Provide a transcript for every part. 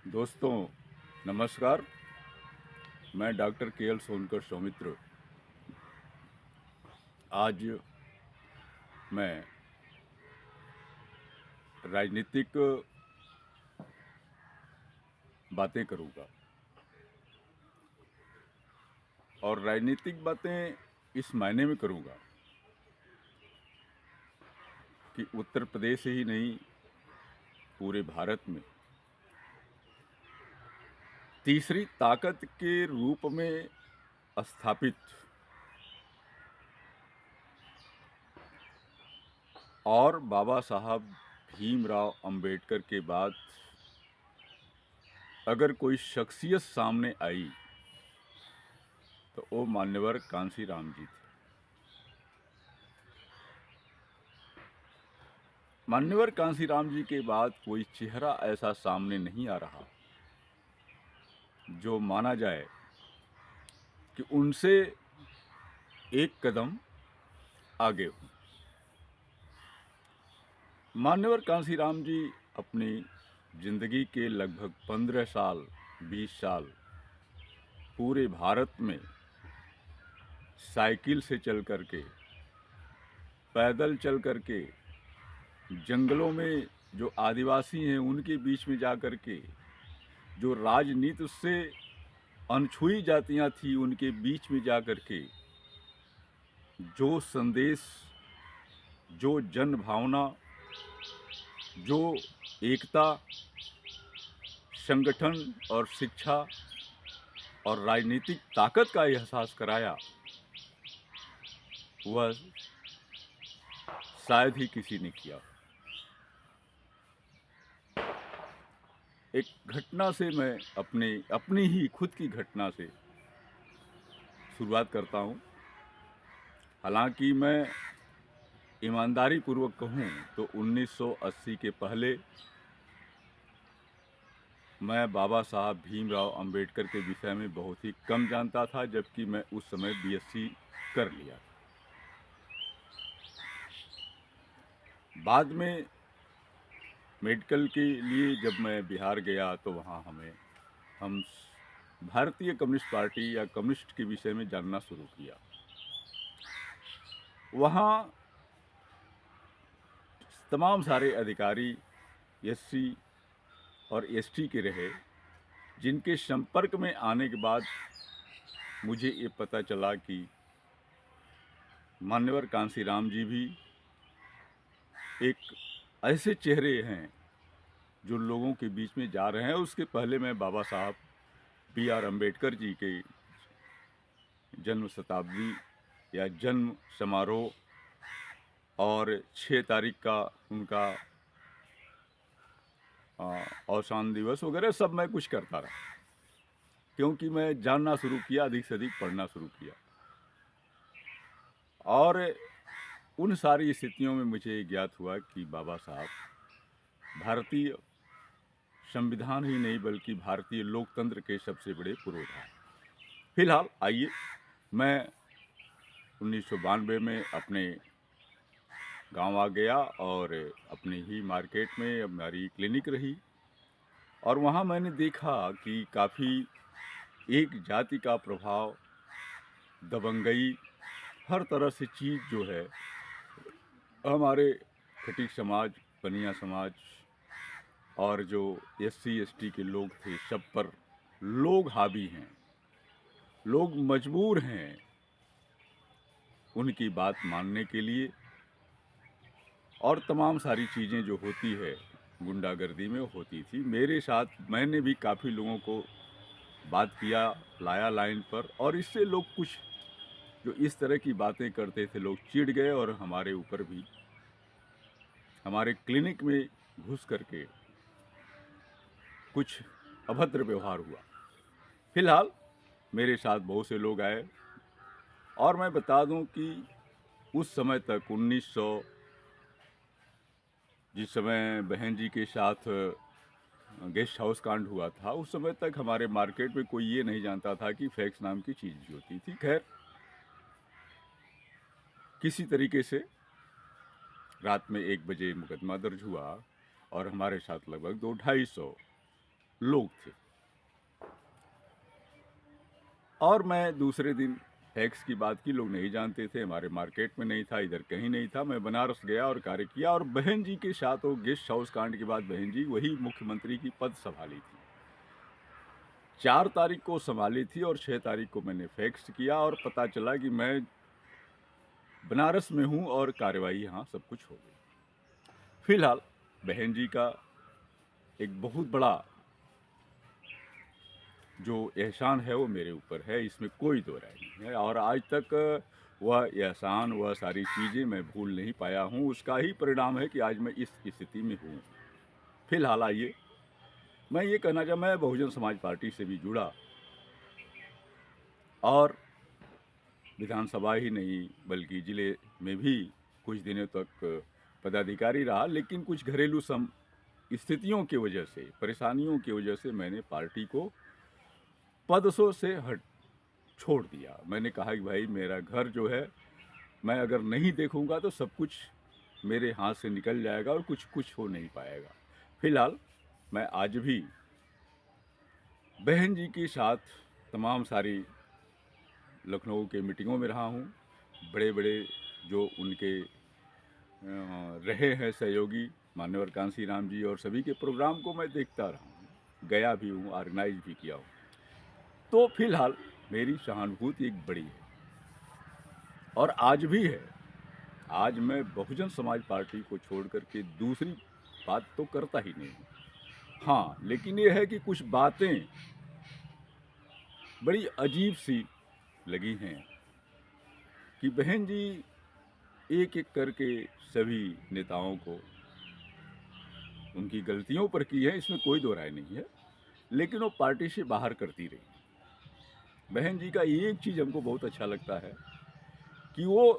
दोस्तों नमस्कार। मैं डॉक्टर के.एल. सोनकर सौमित्र। आज मैं राजनीतिक बातें करूंगा और राजनीतिक बातें इस मायने में करूंगा कि उत्तर प्रदेश ही नहीं, पूरे भारत में तीसरी ताकत के रूप में स्थापित और बाबा साहब भीमराव अंबेडकर के बाद अगर कोई शख्सियत सामने आई तो वो मान्यवर कांशीराम जी थे। मान्यवर कांशीराम जी के बाद कोई चेहरा ऐसा सामने नहीं आ रहा जो माना जाए कि उनसे एक कदम आगे हो। मान्यवर कांशीराम जी अपनी जिंदगी के लगभग 15 साल 20 साल पूरे भारत में साइकिल से चल करके, पैदल चल करके, जंगलों में जो आदिवासी हैं उनके बीच में जा कर के, जो राजनीति से अनछुई जातियां थी उनके बीच में जा कर के जो संदेश, जो जन भावना, जो एकता, संगठन और शिक्षा और राजनीतिक ताकत का एहसास कराया, वह शायद ही किसी ने किया। एक घटना से मैं अपनी ही खुद की घटना से शुरुआत करता हूँ। हालांकि मैं ईमानदारी पूर्वक कहूँ तो 1980 के पहले मैं बाबा साहब भीमराव अंबेडकर के विषय में बहुत ही कम जानता था, जबकि मैं उस समय बीएससी कर लिया था। बाद में मेडिकल के लिए जब मैं बिहार गया तो वहाँ हम भारतीय कम्युनिस्ट पार्टी या कम्युनिस्ट के विषय में जानना शुरू किया। वहाँ तमाम सारे अधिकारी एससी और एसटी के रहे, जिनके संपर्क में आने के बाद मुझे ये पता चला कि मान्यवर कांशीराम जी भी एक ऐसे चेहरे हैं जो लोगों के बीच में जा रहे हैं। उसके पहले मैं बाबा साहब बी.आर. अम्बेडकर जी के जन्म शताब्दी या जन्म समारोह और 6 तारीख का उनका अवसान दिवस वगैरह सब मैं कुछ करता रहा, क्योंकि मैं जानना शुरू किया, अधिक से अधिक पढ़ना शुरू किया। और उन सारी स्थितियों में मुझे ज्ञात हुआ कि बाबा साहब भारतीय संविधान ही नहीं बल्कि भारतीय लोकतंत्र के सबसे बड़े पुरोधा हैं। फिलहाल आइए, मैं 1992 में अपने गांव आ गया और अपने ही मार्केट में हमारी क्लिनिक रही, और वहां मैंने देखा कि काफ़ी एक जाति का प्रभाव, दबंगई, हर तरह से चीज़ जो है हमारे खटीक समाज, बनिया समाज और जो एससी एसटी के लोग थे, सब पर लोग हावी हैं, लोग मजबूर हैं उनकी बात मानने के लिए। और तमाम सारी चीज़ें जो होती है गुंडागर्दी में होती थी। मेरे साथ मैंने भी काफ़ी लोगों को बात किया, लाया लाइन पर, और इससे लोग कुछ जो इस तरह की बातें करते थे लोग चिढ़ गए और हमारे ऊपर भी हमारे क्लिनिक में घुस करके कुछ अभद्र व्यवहार हुआ। फिलहाल मेरे साथ बहुत से लोग आए, और मैं बता दूं कि उस समय तक 1900 जिस समय बहन जी के साथ गेस्ट हाउस कांड हुआ था, उस समय तक हमारे मार्केट में कोई ये नहीं जानता था कि फैक्स नाम की चीज़ भी होती थी। खैर, किसी तरीके से रात में 1 बजे मुकदमा दर्ज हुआ और हमारे साथ लगभग 200-250 लोग थे। और मैं दूसरे दिन फैक्स की बात की, लोग नहीं जानते थे, हमारे मार्केट में नहीं था, इधर कहीं नहीं था। मैं बनारस गया और कार्य किया, और बहन जी के साथ वो गेस्ट हाउस कांड के बाद बहन जी वही मुख्यमंत्री की पद संभाली थी। 4 तारीख को संभाली थी और 6 तारीख को मैंने फैक्स किया और पता चला कि मैं बनारस में हूँ और कार्रवाई यहाँ सब कुछ हो गई। फिलहाल बहन जी का एक बहुत बड़ा जो एहसान है वो मेरे ऊपर है, इसमें कोई दो राय नहीं है। और आज तक वह एहसान, वह सारी चीज़ें मैं भूल नहीं पाया हूँ। उसका ही परिणाम है कि आज मैं इस स्थिति में हूँ। फिलहाल आइए, मैं ये कहना चाह, मैं बहुजन समाज पार्टी से भी जुड़ा और विधानसभा ही नहीं बल्कि ज़िले में भी कुछ दिनों तक पदाधिकारी रहा, लेकिन कुछ घरेलू स्थितियों की वजह से, परेशानियों की वजह से मैंने पार्टी को पदों से छोड़ दिया। मैंने कहा कि भाई मेरा घर जो है, मैं अगर नहीं देखूंगा तो सब कुछ मेरे हाथ से निकल जाएगा और कुछ हो नहीं पाएगा। फिलहाल मैं आज भी बहन जी के साथ तमाम सारी लखनऊ के मीटिंगों में रहा हूँ। बड़े बड़े जो उनके रहे हैं सहयोगी, मान्यवर कांसी राम जी, और सभी के प्रोग्राम को मैं देखता रहा हूँ, गया भी हूँ, ऑर्गेनाइज भी किया हूँ। तो फिलहाल मेरी सहानुभूति एक बड़ी है और आज भी है। आज मैं बहुजन समाज पार्टी को छोड़ करके दूसरी बात तो करता ही नहीं हूँ। हाँ, लेकिन ये है कि कुछ बातें बड़ी अजीब सी लगी हैं कि बहन जी एक एक करके सभी नेताओं को उनकी गलतियों पर की है, इसमें कोई दो राय नहीं है, लेकिन वो पार्टी से बाहर करती रही। बहन जी का एक चीज़ हमको बहुत अच्छा लगता है कि वो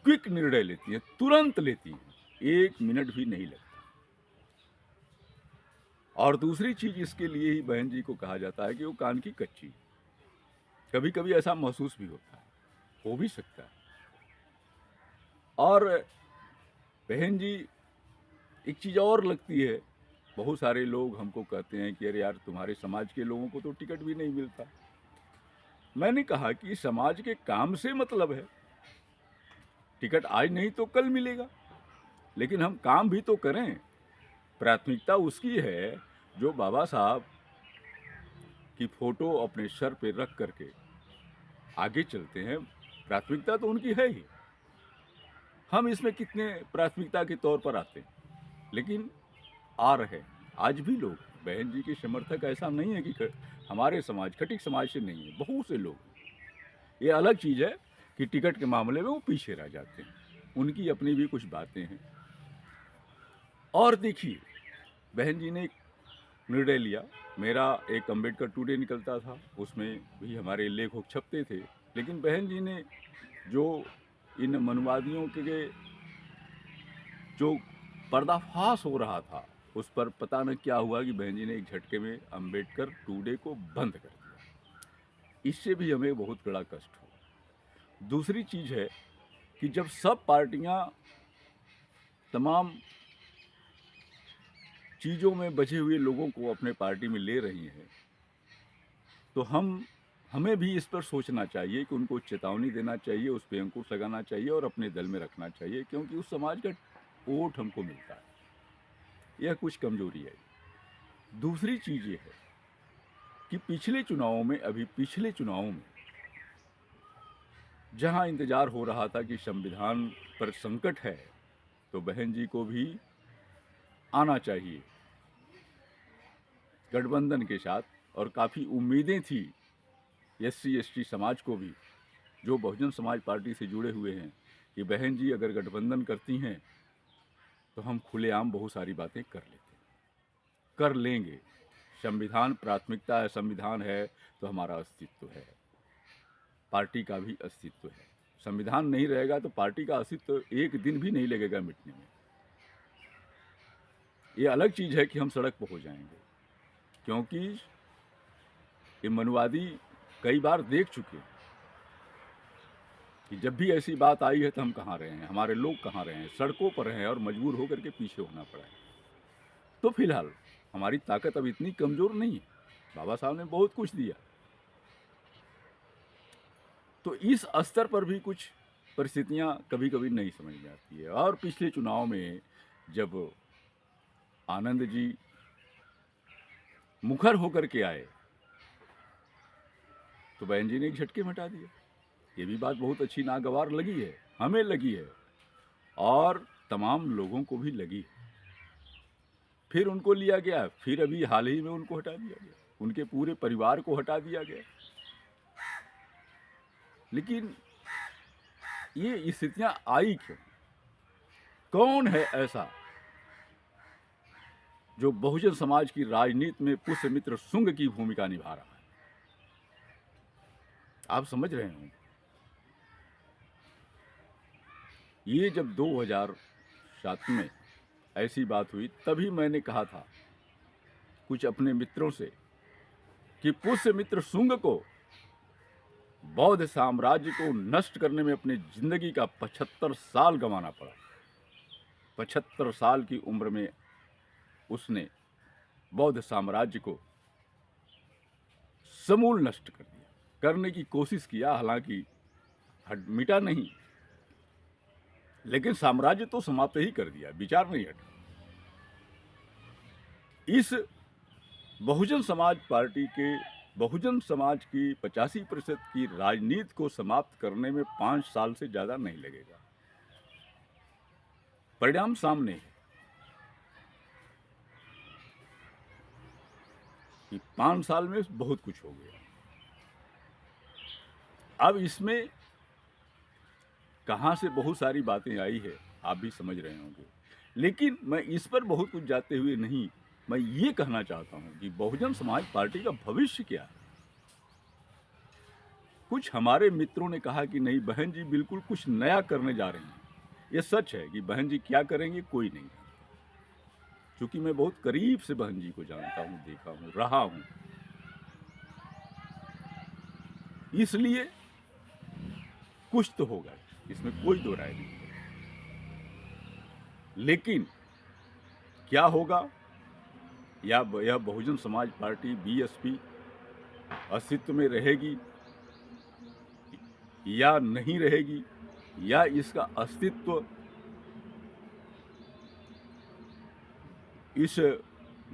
क्विक निर्णय लेती हैं, तुरंत लेती हैं, 1 मिनट भी नहीं लगता। और दूसरी चीज़, इसके लिए ही बहन जी को कहा जाता है कि वो कान की कच्ची। कभी कभी ऐसा महसूस भी होता है, हो भी सकता है। और बहन जी एक चीज़ और लगती है, बहुत सारे लोग हमको कहते हैं कि अरे यार तुम्हारे समाज के लोगों को तो टिकट भी नहीं मिलता। मैंने कहा कि समाज के काम से मतलब है, टिकट आज नहीं तो कल मिलेगा, लेकिन हम काम भी तो करें। प्राथमिकता उसकी है जो बाबा साहब की फोटो अपने सर पे रख करके आगे चलते हैं, प्राथमिकता तो उनकी है ही। हम इसमें कितने प्राथमिकता के तौर पर आते हैं, लेकिन आ रहे हैं। आज भी लोग बहन जी के समर्थक, ऐसा नहीं है कि हमारे समाज, खटिक समाज से नहीं है, बहुत से लोग। ये अलग चीज़ है कि टिकट के मामले में वो पीछे रह जाते हैं, उनकी अपनी भी कुछ बातें हैं। और देखिए, बहन जी ने एक निर्णय लिया। मेरा एक अम्बेडकर टुडे निकलता था, उसमें भी हमारे लेखक छपते थे, लेकिन बहन जी ने जो इन मनुवादियों के जो पर्दाफाश हो रहा था, उस पर पता न क्या हुआ कि बहन जी ने एक झटके में अम्बेडकर टुडे को बंद कर दिया। इससे भी हमें बहुत बड़ा कष्ट हो। दूसरी चीज़ है कि जब सब पार्टियां तमाम चीज़ों में बचे हुए लोगों को अपने पार्टी में ले रही हैं, तो हमें भी इस पर सोचना चाहिए कि उनको चेतावनी देना चाहिए, उस पर अंकुश लगाना चाहिए और अपने दल में रखना चाहिए, क्योंकि उस समाज का वोट हमको मिलता है। यह कुछ कमजोरी है। दूसरी चीज़ ये है कि पिछले चुनावों में जहां इंतजार हो रहा था कि संविधान पर संकट है, तो बहन जी को भी आना चाहिए गठबंधन के साथ, और काफ़ी उम्मीदें थी SC ST समाज को भी, जो बहुजन समाज पार्टी से जुड़े हुए हैं, कि बहन जी अगर गठबंधन करती हैं तो हम खुलेआम बहुत सारी बातें कर लेंगे। संविधान प्राथमिकता है, संविधान है तो हमारा अस्तित्व है, पार्टी का भी अस्तित्व है। संविधान नहीं रहेगा तो पार्टी का अस्तित्व एक दिन भी नहीं लगेगा मिटने में। ये अलग चीज़ है कि हम सड़क पर हो जाएंगे, क्योंकि ये मनुवादी कई बार देख चुके हैं कि जब भी ऐसी बात आई है तो हम कहाँ रहे हैं, हमारे लोग कहाँ रहे हैं, सड़कों पर रहे हैं और मजबूर होकर के पीछे होना पड़ा है। तो फिलहाल हमारी ताकत अब इतनी कमज़ोर नहीं है। बाबा साहब ने बहुत कुछ दिया। तो इस स्तर पर भी कुछ परिस्थितियाँ कभी-कभी नहीं समझ में आती है। और पिछले चुनाव में जब आनंद जी मुखर होकर के आए, तो बहन जी ने एक झटके में हटा दिया। ये भी बात बहुत अच्छी नागवार लगी है, हमें लगी है और तमाम लोगों को भी लगी है। फिर उनको लिया गया, फिर अभी हाल ही में उनको हटा दिया गया, उनके पूरे परिवार को हटा दिया गया। लेकिन ये स्थितियां आई क्यों? कौन है ऐसा जो बहुजन समाज की राजनीति में पुष्यमित्र शुंग की भूमिका निभा रहा है? आप समझ रहे होंगे। ये जब 2007 में ऐसी बात हुई, तभी मैंने कहा था कुछ अपने मित्रों से कि पुष्यमित्र शुंग को बौद्ध साम्राज्य को नष्ट करने में अपनी जिंदगी का 75 साल गंवाना पड़ा। 75 साल की उम्र में उसने बौद्ध साम्राज्य को समूल नष्ट कर दिया, करने की कोशिश किया, हालांकि मिटा नहीं, लेकिन साम्राज्य तो समाप्त ही कर दिया, विचार नहीं हटा। इस बहुजन समाज पार्टी के बहुजन समाज की 85% की राजनीति को समाप्त करने में 5 साल से ज्यादा नहीं लगेगा। परिणाम सामने है कि 5 साल में बहुत कुछ हो गया। अब इसमें कहां से बहुत सारी बातें आई है, आप भी समझ रहे होंगे, लेकिन मैं इस पर बहुत कुछ जाते हुए नहीं, मैं ये कहना चाहता हूं कि बहुजन समाज पार्टी का भविष्य क्या है। कुछ हमारे मित्रों ने कहा कि नहीं, बहन जी बिल्कुल कुछ नया करने जा रहे हैं। ये सच है कि बहन जी क्या करेंगे कोई नहीं जानता, क्योंकि मैं बहुत करीब से बहन जी को जानता हूं, देखा हूं, रहा हूं, इसलिए कुछ तो होगा, इसमें कोई दो राय नहीं। लेकिन क्या होगा, या यह बहुजन समाज पार्टी बीएसपी अस्तित्व में रहेगी या नहीं रहेगी, या इसका अस्तित्व इस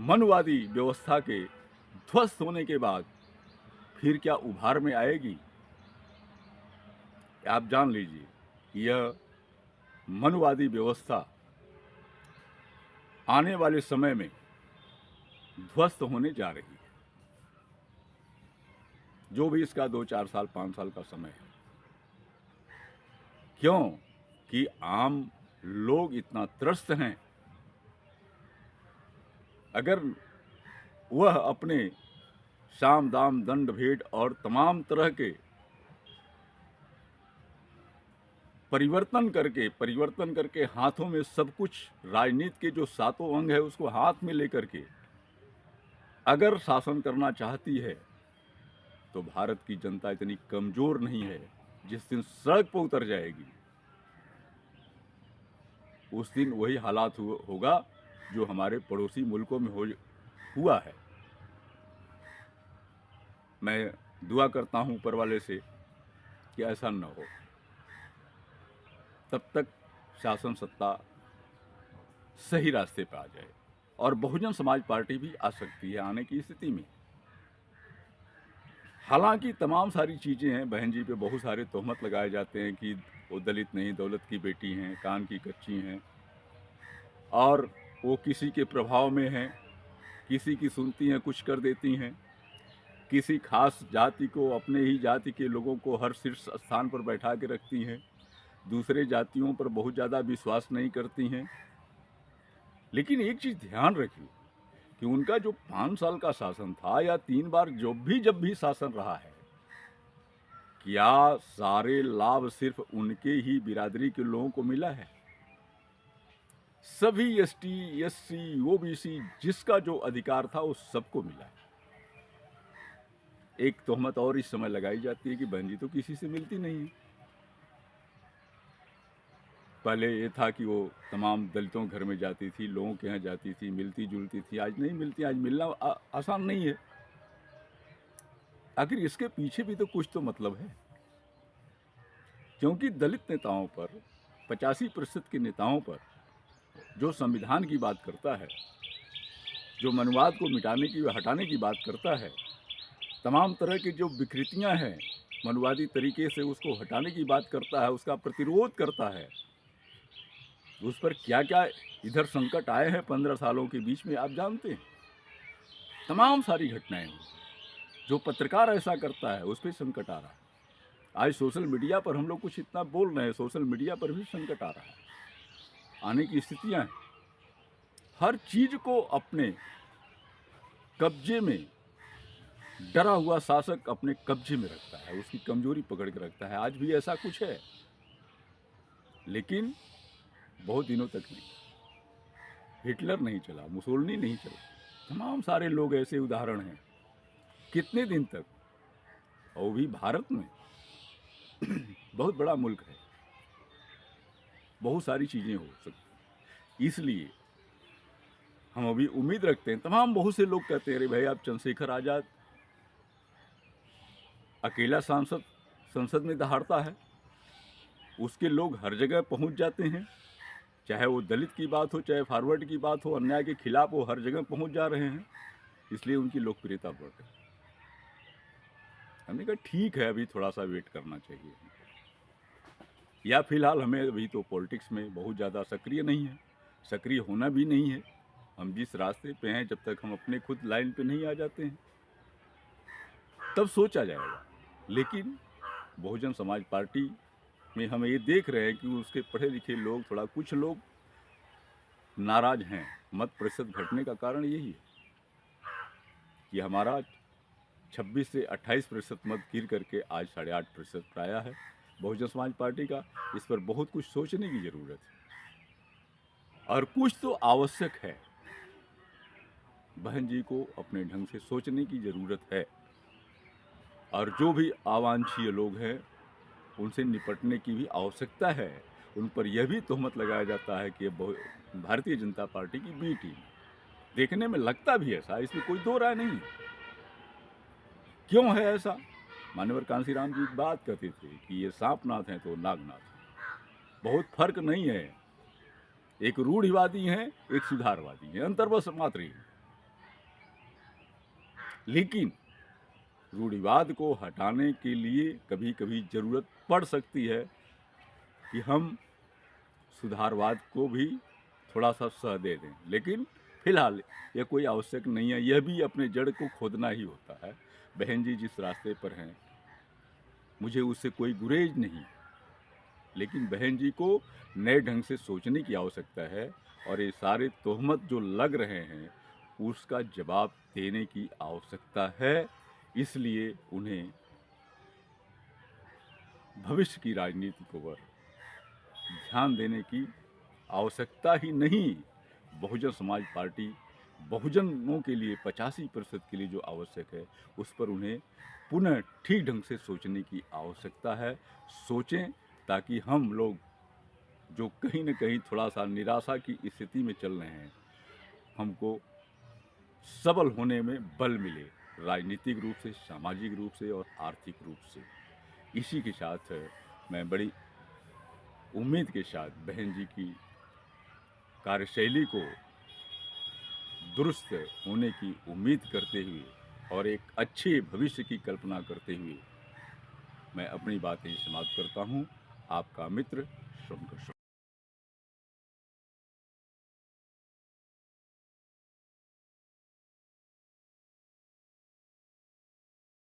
मनवादी व्यवस्था के ध्वस्त होने के बाद फिर क्या उभार में आएगी, आप जान लीजिए यह मनवादी व्यवस्था आने वाले समय में ध्वस्त होने जा रही है। जो भी इसका 2-4 साल 5 साल का समय है, क्यों कि आम लोग इतना त्रस्त हैं, अगर वह अपने साम दाम दंड भेद और तमाम तरह के परिवर्तन करके हाथों में सब कुछ, राजनीति के जो 7 अंग है उसको हाथ में लेकर के अगर शासन करना चाहती है, तो भारत की जनता इतनी कमजोर नहीं है। जिस दिन सड़क पर उतर जाएगी उस दिन वही हालात होगा जो हमारे पड़ोसी मुल्कों में हुआ है। मैं दुआ करता हूं ऊपर वाले से कि ऐसा न हो, तब तक शासन सत्ता सही रास्ते पर आ जाए, और बहुजन समाज पार्टी भी आ सकती है आने की स्थिति में। हालांकि तमाम सारी चीज़ें हैं, बहन जी पे बहुत सारे तोहमत लगाए जाते हैं कि वो दलित नहीं दौलत की बेटी हैं, कान की कच्ची हैं, और वो किसी के प्रभाव में हैं, किसी की सुनती हैं कुछ कर देती हैं, किसी खास जाति को, अपने ही जाति के लोगों को हर शीर्ष स्थान पर बैठा के रखती हैं, दूसरे जातियों पर बहुत ज़्यादा विश्वास नहीं करती हैं। लेकिन एक चीज़ ध्यान रखिए कि उनका जो 5 साल का शासन था या 3 बार जब भी शासन रहा है, क्या सारे लाभ सिर्फ उनके ही बिरादरी के लोगों को मिला है? सभी एसटी, एससी, ओबीसी जिसका जो अधिकार था वो सबको मिला है। एक तोहमत और इस समय लगाई जाती है कि बहन जी तो किसी से मिलती नहीं है, पहले ये था कि वो तमाम दलितों के घर में जाती थी, लोगों के यहाँ जाती थी, मिलती-जुलती थी, आज नहीं मिलती, आज मिलना आसान नहीं है। आखिर इसके पीछे भी तो कुछ तो मतलब है, क्योंकि दलित नेताओं पर 85% के नेताओं पर जो संविधान की बात करता है, जो मनुवाद को मिटाने की हटाने की बात करता है, तमाम तरह की जो विकृतियां हैं मनुवादी तरीके से उसको हटाने की बात करता है, उसका प्रतिरोध करता है, उस पर क्या क्या इधर संकट आए हैं 15 सालों के बीच में आप जानते हैं। तमाम सारी घटनाएं हुई, जो पत्रकार ऐसा करता है उस पर संकट आ रहा है। आज सोशल मीडिया पर हम लोग कुछ इतना बोल रहे हैं, सोशल मीडिया पर भी संकट आ रहा है, आने की स्थितियां हैं। हर चीज को अपने कब्जे में, डरा हुआ शासक अपने कब्जे में रखता है, उसकी कमजोरी पकड़ के रखता है। आज भी ऐसा कुछ है, लेकिन बहुत दिनों तक नहीं। हिटलर नहीं चला, मुसोलिनी नहीं चला, तमाम सारे लोग ऐसे उदाहरण हैं। कितने दिन तक, और भी भारत में बहुत बड़ा मुल्क है, बहुत सारी चीजें हो सकती। इसलिए हम अभी उम्मीद रखते हैं, तमाम बहुत से लोग कहते हैं अरे भाई आप चंद्रशेखर आजाद अकेला सांसद संसद में दहाड़ता है, उसके लोग हर जगह पहुंच जाते हैं, चाहे वो दलित की बात हो, चाहे फॉरवर्ड की बात हो, अन्याय के खिलाफ वो हर जगह पहुंच जा रहे हैं, इसलिए उनकी लोकप्रियता बढ़ रही है। हमने कहा ठीक है, अभी थोड़ा सा वेट करना चाहिए, या फिलहाल हमें अभी तो पॉलिटिक्स में बहुत ज़्यादा सक्रिय नहीं है, सक्रिय होना भी नहीं है। हम जिस रास्ते पे हैं, जब तक हम अपने खुद लाइन पे नहीं आ जाते हैं तब सोचा जाएगा। लेकिन बहुजन समाज पार्टी में हम ये देख रहे हैं कि उसके पढ़े लिखे लोग, थोड़ा कुछ लोग नाराज हैं। मत प्रतिशत घटने का कारण यही है कि हमारा 26 से 28% मत गिर करके आज 8.5% पर आया है। बहुजन समाज पार्टी का इस पर बहुत कुछ सोचने की ज़रूरत है, और कुछ तो आवश्यक है। बहन जी को अपने ढंग से सोचने की ज़रूरत है, और जो भी अवांछनीय लोग हैं उनसे निपटने की भी आवश्यकता है। उन पर यह भी तोहमत लगाया जाता है कि भारतीय जनता पार्टी की बी टीम, देखने में लगता भी ऐसा, इसमें कोई दो राय नहीं है। क्यों है ऐसा? मान्यवर कांशीराम जी बात कहते थे कि ये सांपनाथ हैं तो नागनाथ। बहुत फर्क नहीं है, एक रूढ़िवादी हैं, एक सुधारवादी हैं, अंतर बस मात्र ही। लेकिन रूढ़िवाद को हटाने के लिए कभी कभी जरूरत पड़ सकती है कि हम सुधारवाद को भी थोड़ा सा सह दे दें, लेकिन फिलहाल यह कोई आवश्यक नहीं है। यह भी अपने जड़ को खोदना ही होता है। बहन जी जिस रास्ते पर हैं, मुझे उससे कोई गुरेज नहीं, लेकिन बहन जी को नए ढंग से सोचने की आवश्यकता है, और ये सारे तोहमत जो लग रहे हैं उसका जवाब देने की आवश्यकता है। इसलिए उन्हें भविष्य की राजनीति पर ध्यान देने की आवश्यकता ही नहीं। बहुजन समाज पार्टी बहुजनों के लिए 85% के लिए जो आवश्यक है, उस पर उन्हें पुनः ठीक ढंग से सोचने की आवश्यकता है। सोचें, ताकि हम लोग जो कहीं न कहीं थोड़ा सा निराशा की स्थिति में चल रहे हैं, हमको सबल होने में बल मिले, राजनीतिक रूप से, सामाजिक रूप से और आर्थिक रूप से। इसी के साथ मैं बड़ी उम्मीद के साथ बहन जी की कार्यशैली को दुरुस्त होने की उम्मीद करते हुए और एक अच्छे भविष्य की कल्पना करते हुए मैं अपनी बातें समाप्त करता हूँ। आपका मित्र शंकर।